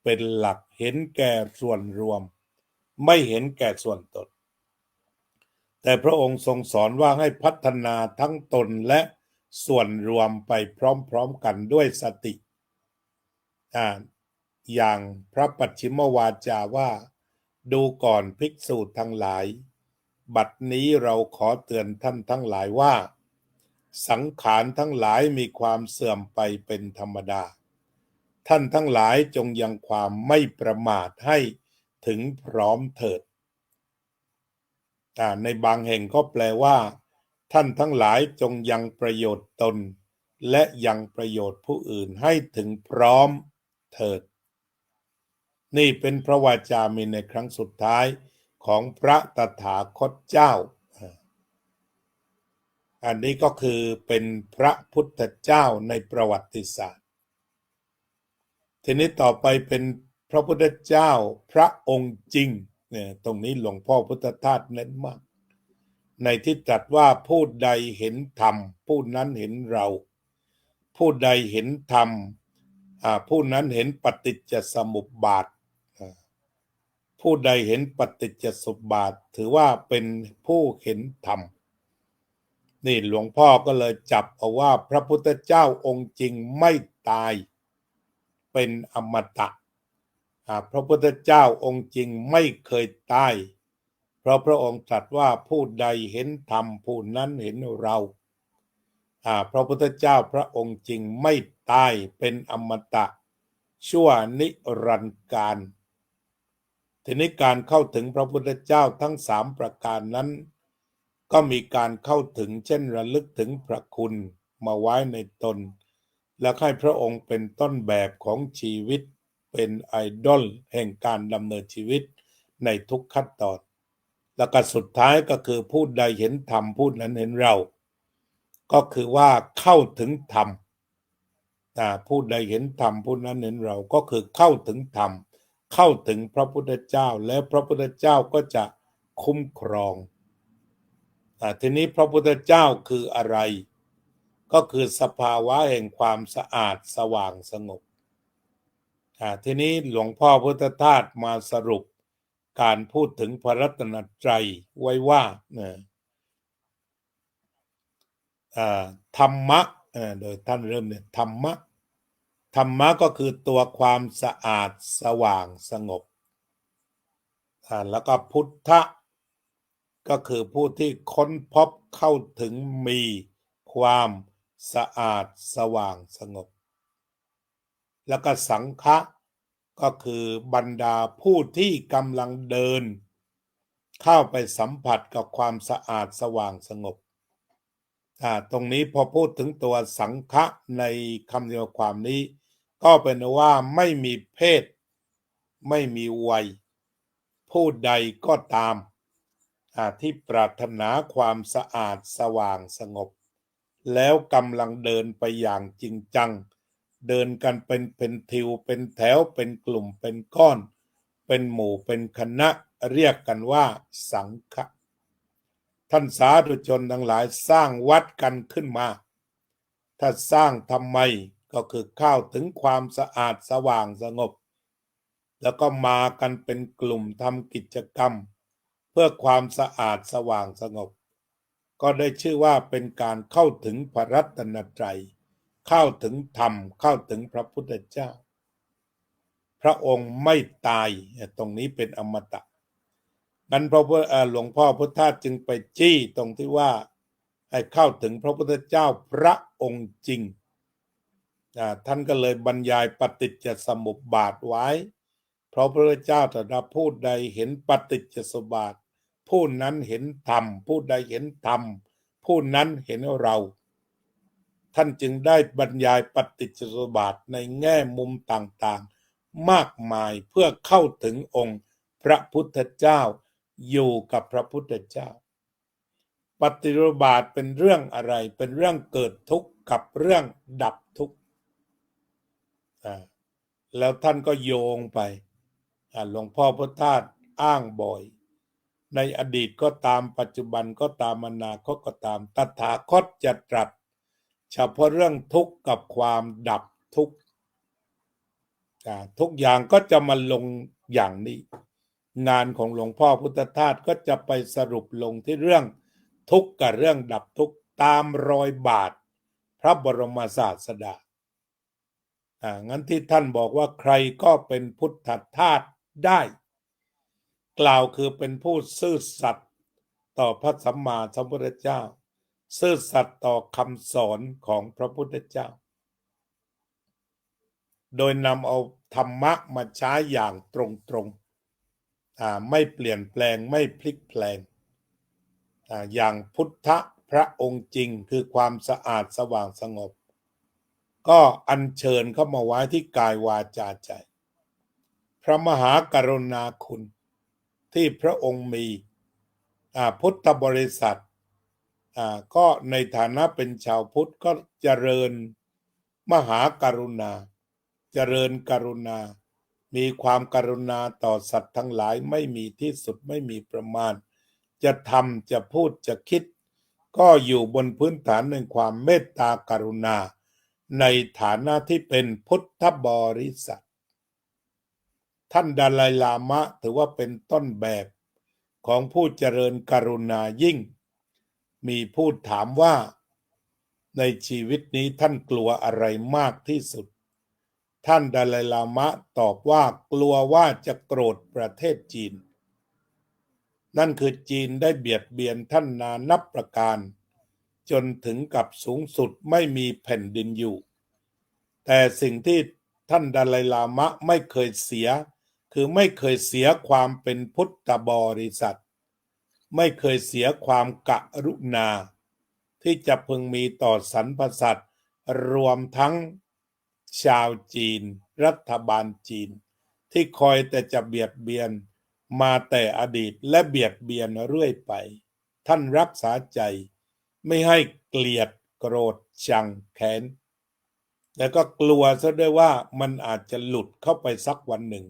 เป็นหลักเห็นแก่ส่วนรวม ไม่เห็นแก่ส่วนตนแต่พระองค์ทรงสอนว่าให้พัฒนาทั้งตนและส่วนรวมไปพร้อมๆกันด้วยสติอย่างพระปัจฉิมวาจาว่าดูก่อนภิกษุทั้งหลายบัดนี้เราขอเตือนท่านทั้งหลายว่าสังขารทั้งหลายมีความเสื่อมไปเป็นธรรมดาท่านทั้งหลายจงยังความไม่ประมาทให้ถึงพร้อมเถิดในบางแห่งก็แปลว่าท่านทั้งหลายจงยังประโยชน์ตนและยังประโยชน์ผู้อื่นให้ถึงพร้อมเถิดนี่เป็นพระวาจามีในครั้งสุดท้ายของพระตถาคตเจ้าอันนี้ก็คือเป็นพระพุทธเจ้าในประวัติศาสตร์ทีนี้ต่อไปเป็นพระพุทธเจ้าพระองค์จริงเนี่ยตรงนี้หลวงพ่อพุทธทาสเน้นมากในที่ตรัสว่าผู้ใดเห็นธรรมผู้นั้นเห็นเราผู้ใดเห็นธรรมผู้นั้นเห็นปฏิจจสมุปบาทผู้ใดเห็นปฏิจจสมุปบาทถือว่าเป็นผู้เห็นธรรมนี่หลวงพ่อก็เลยจับเอาว่าพระพุทธเจ้าองค์จริงไม่ตายเป็นอมตะพระพุทธเจ้าองค์จริงไม่เคยตายเพราะพระองค์ตรัสว่าผู้ใดเห็นธรรมผู้นั้นเห็นเราพระพุทธเจ้าพระองค์จริงไม่ตายเป็นอมตะชั่วนิรันดร์กาลทีนี้การเข้าถึงพระพุทธเจ้าทั้ง3ประการนั้นก็มีการเข้าถึงเช่นระลึกถึงพระคุณมาไว้ในตนและให้พระองค์เป็นต้นแบบของชีวิตเป็นไอดอลแห่งการดำเนินชีวิตในทุกขั้นตอนแล้วก็สุดท้ายก็คือผู้ใดเห็นธรรมผู้นั้นเห็นเราก็คือว่าเข้าถึงธรรมผู้ใดเห็นธรรมผู้นั้นเห็นเราก็คือเข้าถึงธรรมเข้าถึงพระพุทธเจ้าแล้วพระพุทธเจ้าก็จะคุ้มครองทีนี้พระพุทธเจ้าคืออะไรก็คือสภาวะแห่งความสะอาดสว่างสงบทีนี้หลวงพ่อพุทธทาสมาสรุปการพูดถึงพระรัตนตรัยไว้ว่าธรรมะโดยท่านเริ่มเนี่ยธรรมะก็คือตัวความสะอาดสว่างสงบแล้วก็พุทธะก็คือผู้ที่ค้นพบเข้าถึงมีความสะอาดสว่างสงบแล้วก็สังฆะก็คือบรรดาผู้ที่กำลังเดินเข้าไปสัมผัสกับความสะอาดสว่างสงบตรงนี้พอพูดถึงตัวสังฆะในคำเดียวความนี้ก็เป็นว่าไม่มีเพศไม่มีวัยผู้ใดก็ตามที่ปรารถนาความสะอาดสว่างสงบแล้วกำลังเดินไปอย่างจริงจังเดินกันเป็นทิวเป็นแถวเป็นกลุ่มเป็นก้อนเป็นหมู่เป็นคณะเรียกกันว่าสังฆะท่านสาธุชนทั้งหลายสร้างวัดกันขึ้นมาถ้าสร้างทำไมก็คือเข้าถึงความสะอาดสว่างสงบแล้วก็มากันเป็นกลุ่มทำกิจกรรมเพื่อความสะอาดสว่างสงบก็ได้ชื่อว่าเป็นการเข้าถึงพระรัตนตรัยเข้าถึงธรรมเข้าถึงพระพุทธเจ้าพระองค์ไม่ตายตรงนี้เป็นอมตะนั้นหลวงพ่อพุทธทาสจึงไปจี้ตรงที่ว่าให้เข้าถึงพระพุทธเจ้าพระองค์จริงท่านก็เลยบรรยายปฏิจจสมุปบาทไว้เพราะพระเจ้าตรัสผู้ใดเห็นปฏิจจสมุปบาทผู้นั้นเห็นธรรมผู้ใดเห็นธรรมผู้นั้นเห็นเราท่านจึงได้บรรยายปฏิจจสมุปบาทในแง่มุมต่างๆมากมายเพื่อเข้าถึงองค์พระพุทธเจ้าอยู่กับพระพุทธเจ้าปฏิจจสมุปบาทเป็นเรื่องอะไรเป็นเรื่องเกิดทุกข์กับเรื่องดับทุกข์แล้วท่านก็โยงไปหลวงพ่อพุทธทาสอ้างบ่อยในอดีตก็ตามปัจจุบันก็ตามอนาคตก็ตามตถาคตจะตรัสเฉพาะเรื่องทุกข์กับความดับทุกข์ทุกอย่างก็จะมาลงอย่างนี้ งานของหลวงพ่อพุทธทาสก็จะไปสรุปลงที่เรื่องทุกข์กับเรื่องดับทุกข์ตามรอยบาทพระบรมศาสดางั้นที่ท่านบอกว่าใครก็เป็นพุทธทาสได้กล่าวคือเป็นผู้ซื่อสัตย์ต่อพระสัมมาสัมพุทธเจ้าซื่อสัตย์ต่อคำสอนของพระพุทธเจ้าโดยนำเอาธรรมะมาใช้อย่างตรงๆไม่เปลี่ยนแปลงไม่พลิกแปลงอย่างพุทธพระองค์จริงคือความสะอาดสว่างสงบก็อัญเชิญเข้ามาไว้ที่กายวาจาใจพระมหากรุณาคุณที่พระองค์มีพุทธบริษัทก็ในฐานะเป็นชาวพุทธก็เจริญมหากรุณาเจริญกรุณามีความกรุณาต่อสัตว์ทั้งหลายไม่มีที่สุดไม่มีประมาณจะทำจะพูดจะคิดก็อยู่บนพื้นฐานแห่งความเมตตากรุณาในฐานะที่เป็นพุทธบริษัทท่านดาลัยลามะถือว่าเป็นต้นแบบของผู้เจริญกรุณายิ่งมีผู้ถามว่าในชีวิตนี้ท่านกลัวอะไรมากที่สุดท่านดาลัยลามะตอบว่ากลัวว่าจะโกรธประเทศจีนนั่นคือจีนได้เบียดเบียนท่านนานับประการจนถึงกับสูงสุดไม่มีแผ่นดินอยู่แต่สิ่งที่ท่านดาลัยลามะไม่เคยเสียคือไม่เคยเสียความเป็นพุทธบริษัทไม่เคยเสียความกรุณาที่จะพึงมีต่อสรรพสัตว์รวมทั้งชาวจีนรัฐบาลจีนที่คอยแต่จะเบียดเบียนมาแต่อดีตและเบียดเบียนเรื่อยไปท่านรักษาใจไม่ให้เกลียดโกรธชังแค้นแล้วก็กลัวซะด้วยว่ามันอาจจะหลุดเข้าไปสักวันหนึ่ง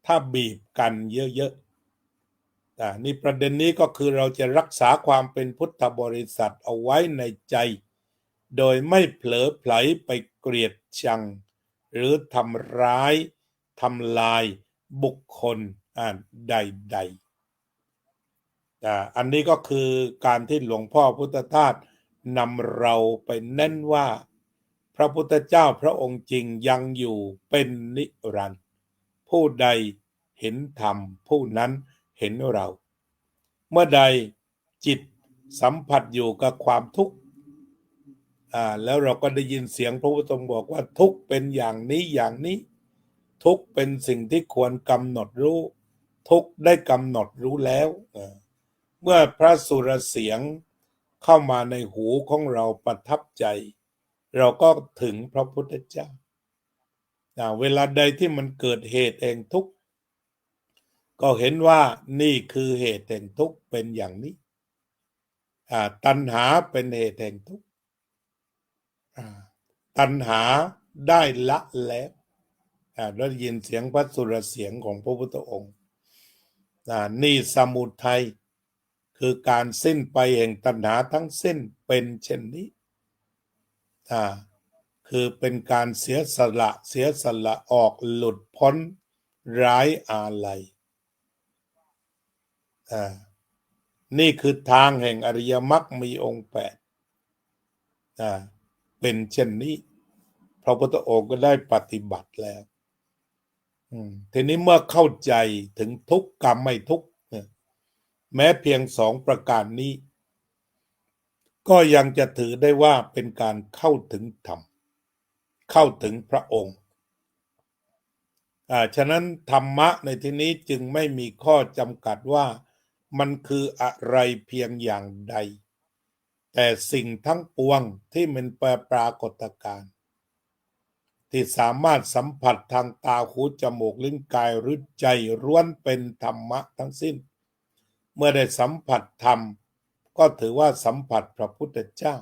ถ้าบีบกันเยอะๆนี่ประเด็นนี้ก็คือเราจะรักษาความเป็นพุทธบริษัทเอาไว้ในใจโดยไม่เผลอไผลไปเกลียดชังหรือทำร้ายทำลายบุคคลใดๆอันนี้ก็คือการที่หลวงพ่อพุทธทาสนำเราไปเน้นว่าพระพุทธเจ้าพระองค์จริงยังอยู่เป็นนิรันดร์ผู้ใดเห็นธรรมผู้นั้นเห็นเราเมื่อใดจิตสัมผัสอยู่กับความทุกข์แล้วเราก็ได้ยินเสียงพระพุทธองค์บอกว่าทุกข์เป็นอย่างนี้อย่างนี้ทุกข์เป็นสิ่งที่ควรกำหนดรู้ทุกข์ได้กำหนดรู้แล้วเมื่อพระสุรเสียงเข้ามาในหูของเราประทับใจเราก็ถึงพระพุทธเจ้าเวลาใดที่มันเกิดเหตุแห่งทุกข์ก็เห็นว่านี่คือเหตุแห่งทุกข์เป็นอย่างนี้ตัณหาเป็นเหตุแห่งทุกข์ตัณหาได้ละแล้วได้ยินเสียงพระสุรเสียงของพระพุทธองค์นี่สมุทัยคือการสิ้นไปแห่งตัณหาทั้งสิ้นเป็นเช่นนี้คือเป็นการเสียสละออกหลุดพ้นไร้อาลัยนี่คือทางแห่งอริยมรรคมีองค์8เป็นเช่นนี้พระพุทธองค์ก็ได้ปฏิบัติแล้วทีนี้เมื่อเข้าใจถึงทุกข์กับไม่ทุกข์แม้เพียง2ประการนี้ก็ยังจะถือได้ว่าเป็นการเข้าถึงธรรมเข้าถึงพระองค์ฉะนั้นธรรมะในที่นี้จึงไม่มีข้อจำกัดว่ามันคืออะไรเพียงอย่างใดแต่สิ่งทั้งปวงที่มันปรากฏการณ์ที่สามารถสัมผัสทางตาหูจมูกลิ้นกายหรือใจล้วนเป็นธรรมะทั้งสิ้นเมื่อได้สัมผัสธรรมก็ถือว่าสัมผัสพระพุทธเจ้า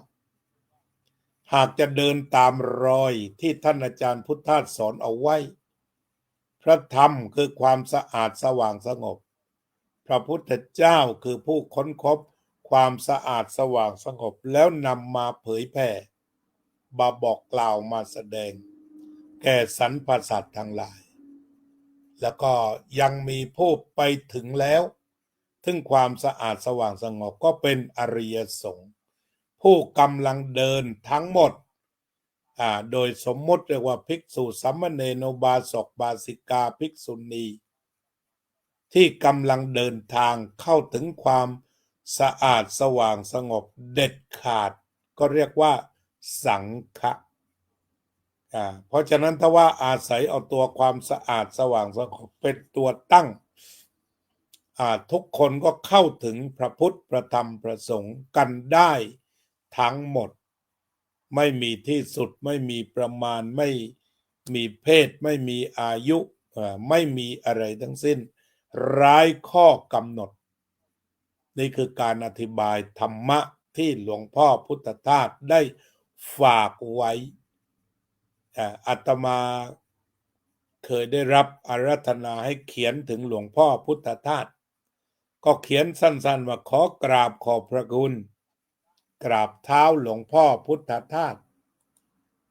หากจะเดินตามรอยที่ท่านอาจารย์พุทธทาสสอนเอาไว้พระธรรมคือความสะอาดสว่างสงบพระพุทธเจ้าคือผู้ค้นพบความสะอาดสว่างสงบแล้วนำมาเผยแผ่บอกกล่าวมาแสดงแก่สรรพสัตว์ทั้งหลาย แล้วก็ยังมีผู้ไปถึงแล้วถึงความสะอาดสว่างสงบก็เป็นอริยสงฆ์ผู้กำลังเดินทั้งหมดโดยสมมติเรียกว่าภิกษุสามเณรอุบาสกบาสิกาภิกษุณีที่กำลังเดินทางเข้าถึงความสะอาดสว่างสงบเด็ดขาดก็เรียกว่าสังฆะเพราะฉะนั้นถ้าว่าอาศัยเอาตัวความสะอาดสว่างสงบเป็นตัวตั้งทุกคนก็เข้าถึงพระพุทธพระธรรมพระสงฆ์กันได้ทั้งหมดไม่มีที่สุดไม่มีประมาณไม่มีเพศไม่มีอายุไม่มีอะไรทั้งสิ้นไร้ข้อกำหนดนี่คือการอธิบายธรรมะที่หลวงพ่อพุทธทาสได้ฝากไว้อาตมาเคยได้รับอาราธนาให้เขียนถึงหลวงพ่อพุทธทาสก็เขียนสั้นๆว่าขอกราบขอบพระคุณกราบเท้าหลวงพ่อพุทธทาส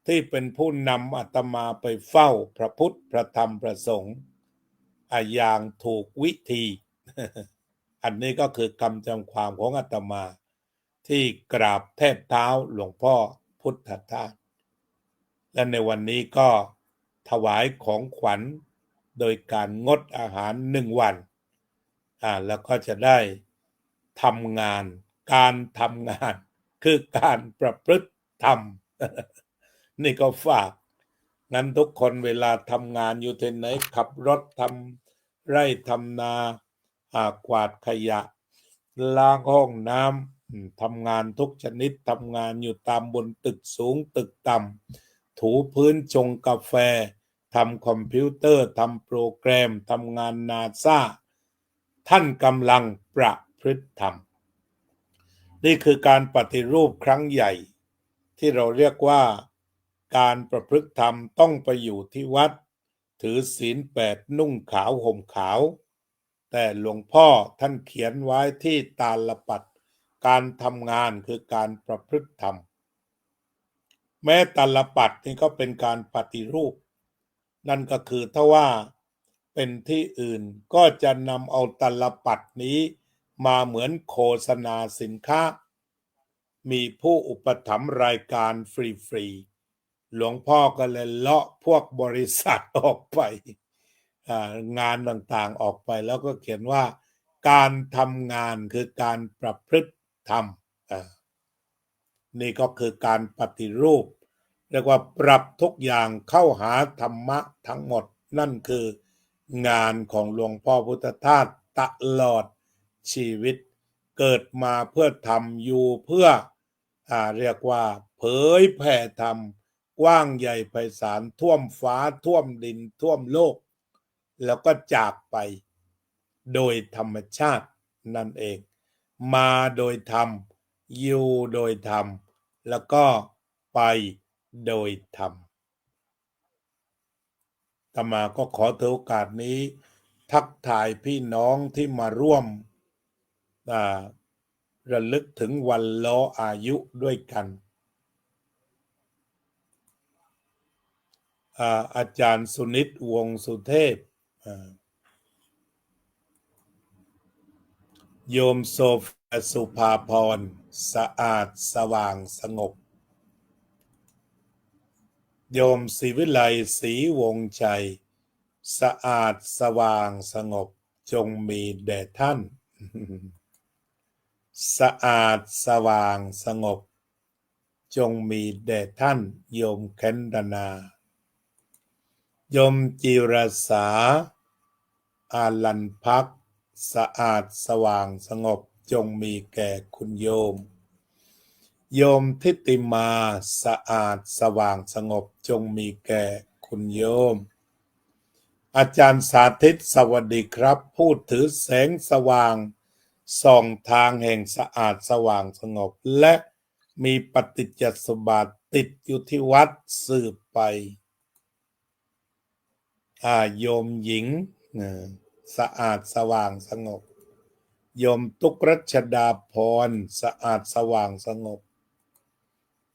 ที่เป็นผู้นำอาตมาไปเฝ้าพระพุทธพระธรรมพระสงฆ์อย่างถูกวิธี อันนี้ก็คือคำจำความของอาตมาที่กราบแทบเท้าหลวงพ่อพุทธทาสและในวันนี้ก็ถวายของขวัญโดยการงดอาหาร1 วันแล้วก็จะได้ทำงานการทำงานคือการประพฤติธรรม นี่ก็ฝากงั้นทุกคนเวลาทำงานอยู่ที่ไหนขับรถทำไร่ทำนากวาดขยะล้างห้องน้ำทำงานทุกชนิดทำงานอยู่ตามบนตึกสูงตึกต่ำถูพื้นชงกาแฟทำคอมพิวเตอร์ทำโปรแกรมทำงานนาซาท่านกำลังประพฤติธรรมนี่คือการปฏิรูปครั้งใหญ่ที่เราเรียกว่าการประพฤติธรรมต้องไปอยู่ที่วัดถือศีล8นุ่งขาวห่มขาวแต่หลวงพ่อท่านเขียนไว้ที่ตาลปัตรการทำงานคือการประพฤติธรรมแม้ตาลปัตรนี่ก็เป็นการปฏิรูปนั่นก็คือถ้าว่าเป็นที่อื่นก็จะนำเอาตาลปัตรนี้มาเหมือนโฆษณาสินค้ามีผู้อุปถัมภ์รายการฟรีๆหลวงพ่อก็เลยเลาะพวกบริษัทออกไปงานต่างๆออกไปแล้วก็เขียนว่าการทำงานคือการประพฤติธรรมนี่ก็คือการปฏิรูปเรียกว่าปรับทุกอย่างเข้าหาธรรมะทั้งหมดนั่นคืองานของหลวงพ่อพุทธทาสตลอดชีวิตเกิดมาเพื่อทำอยู่เพื่อเรียกว่าเผยแผ่ธรรมกว้างใหญ่ไพศาลท่วมฟ้าท่วมดินท่วมโลกแล้วก็จากไปโดยธรรมชาตินั่นเองมาโดยธรรมอยู่โดยธรรมแล้วก็ไปโดยธรรมอาตมาก็ขอถือโอกาสนี้ทักทายพี่น้องที่มาร่วมระลึกถึงวันล้ออายุด้วยกันอาจารย์สุนิตวงศ์สุเทพโยมโซเฟียสุภาพรสะอาดสว่างสงบโยมศรีวิไลศรีวงชัยสะอาดสว่างสงบจงมีแด่ท่าน สะอาดสว่างสงบจงมีแด่ท่านโยมแคนดนาโยมจิรสาอาลันพักสะอาดสว่างสงบจงมีแก่คุณโยมโยมทิติมาสะอาดสว่างสงบจงมีแก่คุณโยมอาจารย์สาธิตสวัสดีครับผู้ถือแสงสว่างส่องทางแห่งสะอาดสว่างสงบและมีปฏิจจสมบัติติดอยู่ที่วัดสืบไปโยมหญิงสะอาดสว่างสงบโยมตุกรัชดาพรสะอาดสว่างสงบ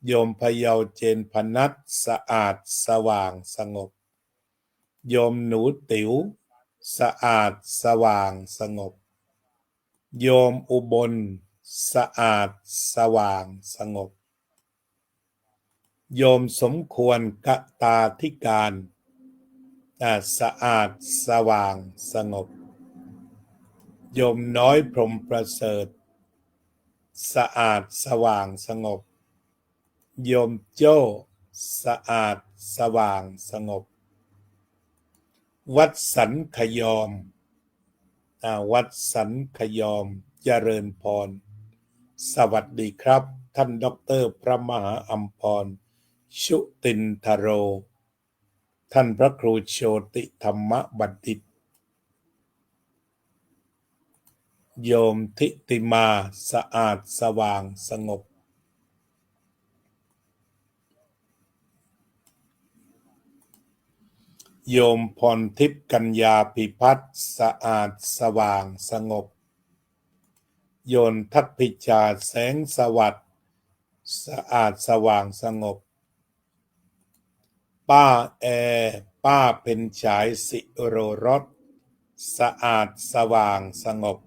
โยมพเยาเจนพนัสสะอาดสว่างสงบโยมหนูติ๋ว สะอาดสว่างสงบโยมอุบลสะอาดสว่างสงบโยมสมควรกตาธิการสะอาดสว่างสงบโยมน้อยพรหมประเสริฐสะอาดสว่างสงบโยมโจ้สะอาดสว่างสงบวัดสันขยอมวัดสันขยอมเจริญพรสวัสดีครับท่านด็อกเตอร์พระมหาอัมพรชุตินทโรท่านพระครูโชติธรรมบัณฑิตโยมทิติมาสะอาดสว่างสงบโยมพรทิพย์กัญญาภิพัฒน์สะอาดสว่างสงบโยมทัพพิชาแสงสวัสดิ์สะอาดสว่างสงบป้าแอป้าเป็นฉายสิโรรสสะอาดสว่างสงบ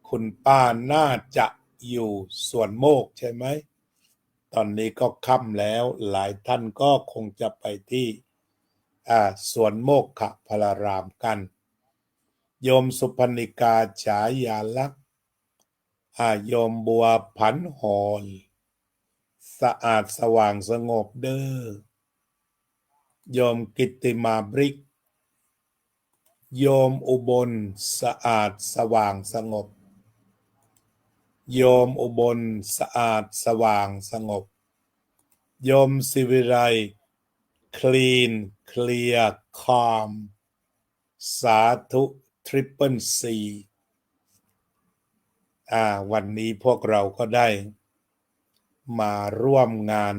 คุณป้าน่าจะอยู่สวนโมกใช่ไหมตอนนี้ก็ค่ำแล้วหลายท่านก็คงจะไปที่สวนโมกขพลารามกันโยมสุพรรณิกาฉายาลักษณ์โยมบัวผันหอนสะอาดสว่างสงบเด้อโยมกิตติมาบริกโยมอุบลสะอาดสว่างสงบโยมอุบลสะอาดสว่างสงบโยมศิวิไลคลีนเคลียร์คอมสาธุทริปเปิลซีวันนี้พวกเราก็ได้มาร่วมงาน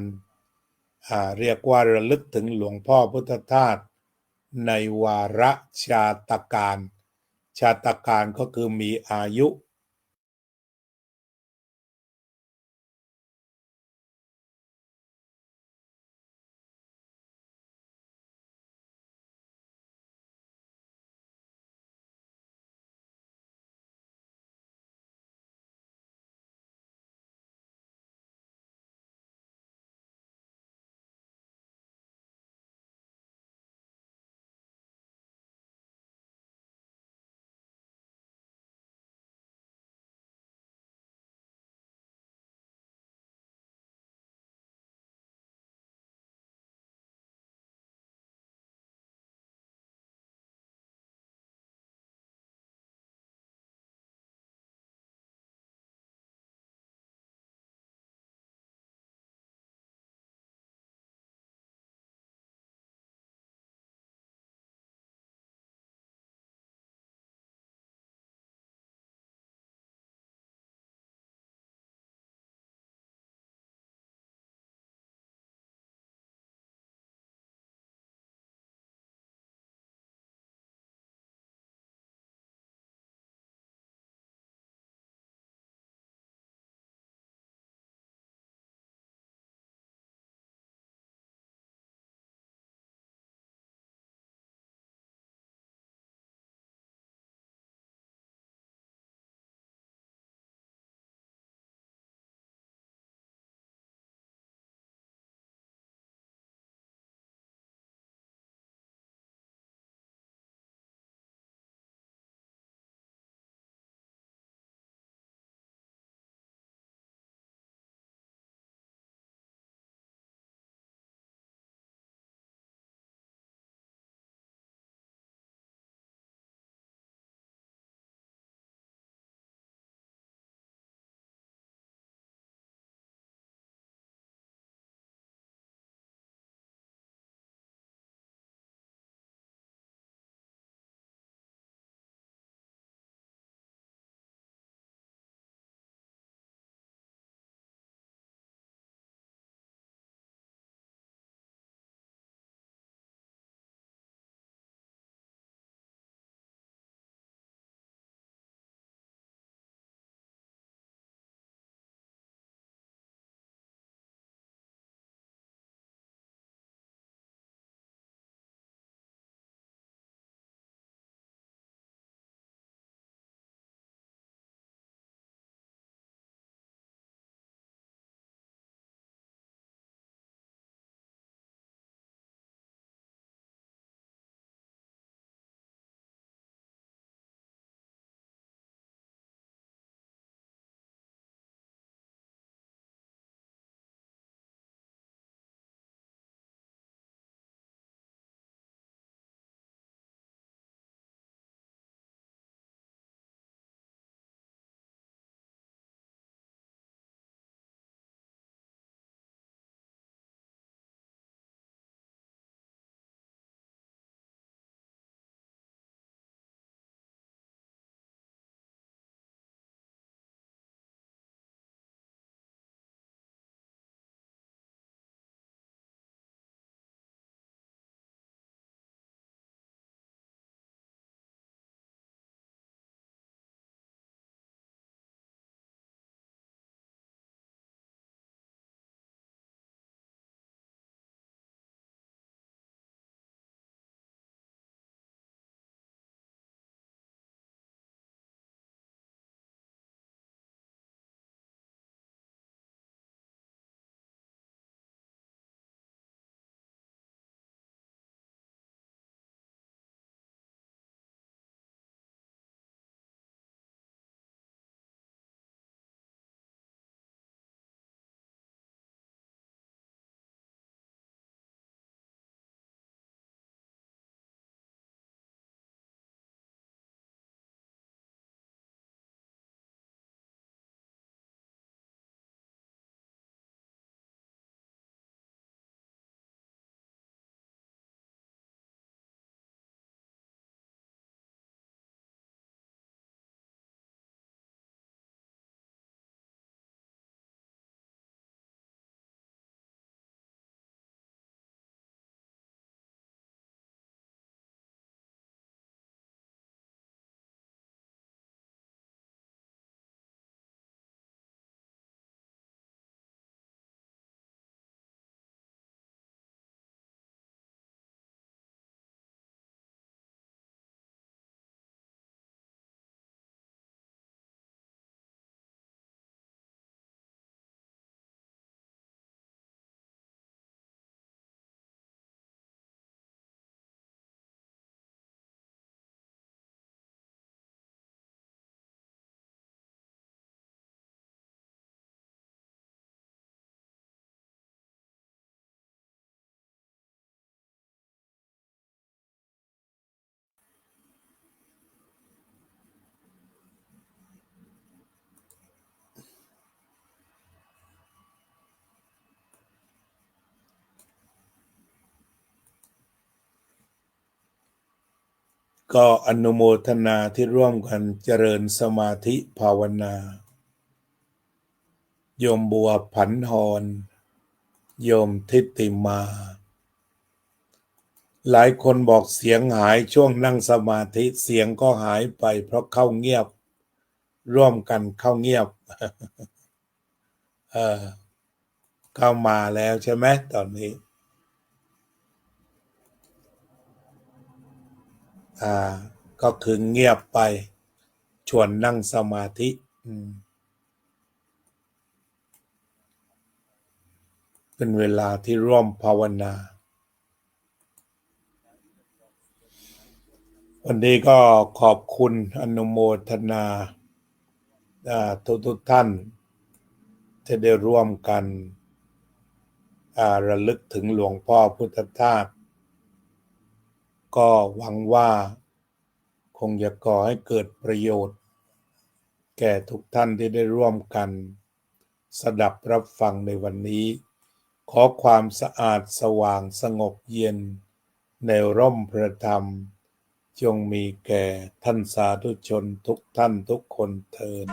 เรียกว่าระลึกถึงหลวงพ่อพุทธทาสในวาระชาตการชาตการก็คือมีอายุ ก็อนุโมทนาที่ร่วมกันเจริญสมาธิภาวนาโยมบัวผันหรโยมทิติมา หลายคนบอกเสียงหายช่วงนั่งสมาธิเสียงก็หายไปเพราะเข้าเงียบร่วมกันเข้าเงียบ เข้ามาแล้วใช่ไหมตอนนี้ก็คือเงียบไปชวนนั่งสมาธิเป็นเวลาที่ร่วมภาวนาวันนี้ก็ขอบคุณอนุโมทนาทุกท่านที่ได้ร่วมกันระลึกถึงหลวงพ่อพุทธทาสก็หวังว่าคงจะก่อให้เกิดประโยชน์แก่ทุกท่านที่ได้ร่วมกันสดับรับฟังในวันนี้ขอความสะอาดสว่างสงบเย็นในร่มพระธรรมจงมีแก่ท่านสาธุชนทุกท่านทุกคนเทอญ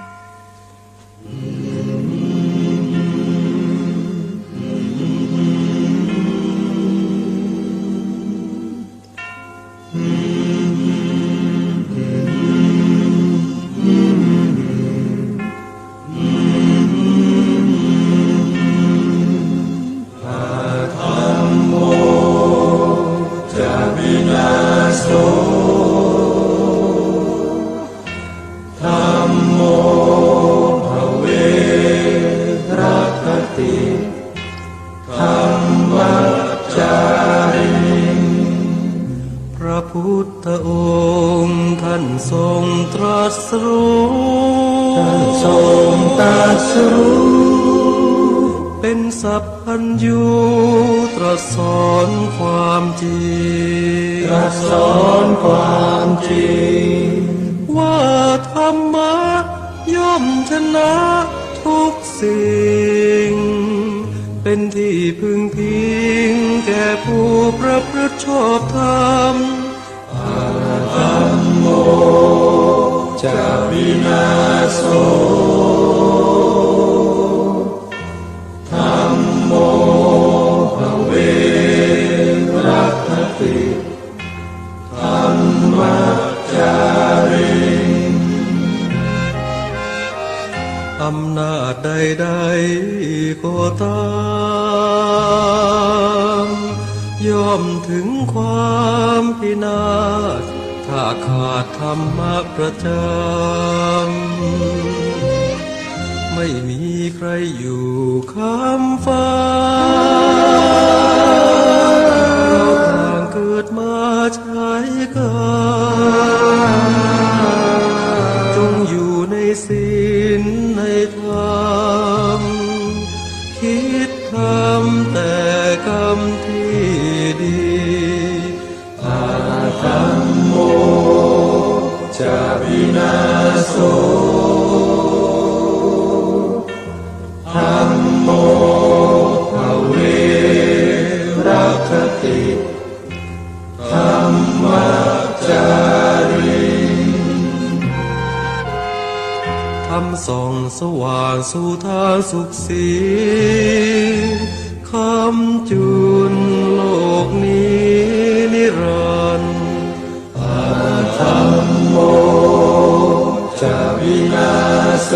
พุทธองค์ท่านทรงตรัสรู้เป็นสัพพัญญูตรัสสอนความจริงว่าธรรมะย่อมชนะทุกสิ่งเป็นที่พึงพิงแก่ผู้ประพฤติชอบธรรมธัมโมจะวินาโสธัมโมภเวรัคติธัมมัจจาริอำนาจใดๆก็ตามย่อมถึงความพินาศถ้าขาดธรรมะประจำไม่มีใครอยู่ค้ำฟ้าเราต่างเกิดมาใช้กรรมจงอยู่ในศีลในธรรมคิดทำแต่กรรมที่ดีธัมโมจะวินาโสธัมโมภเวรัคติธัมมัจจาริธรรมส่องสว่างสู่ทางสุขสีคำจุนโลกนี้นิรันดร์ธัมโมจะวินาโส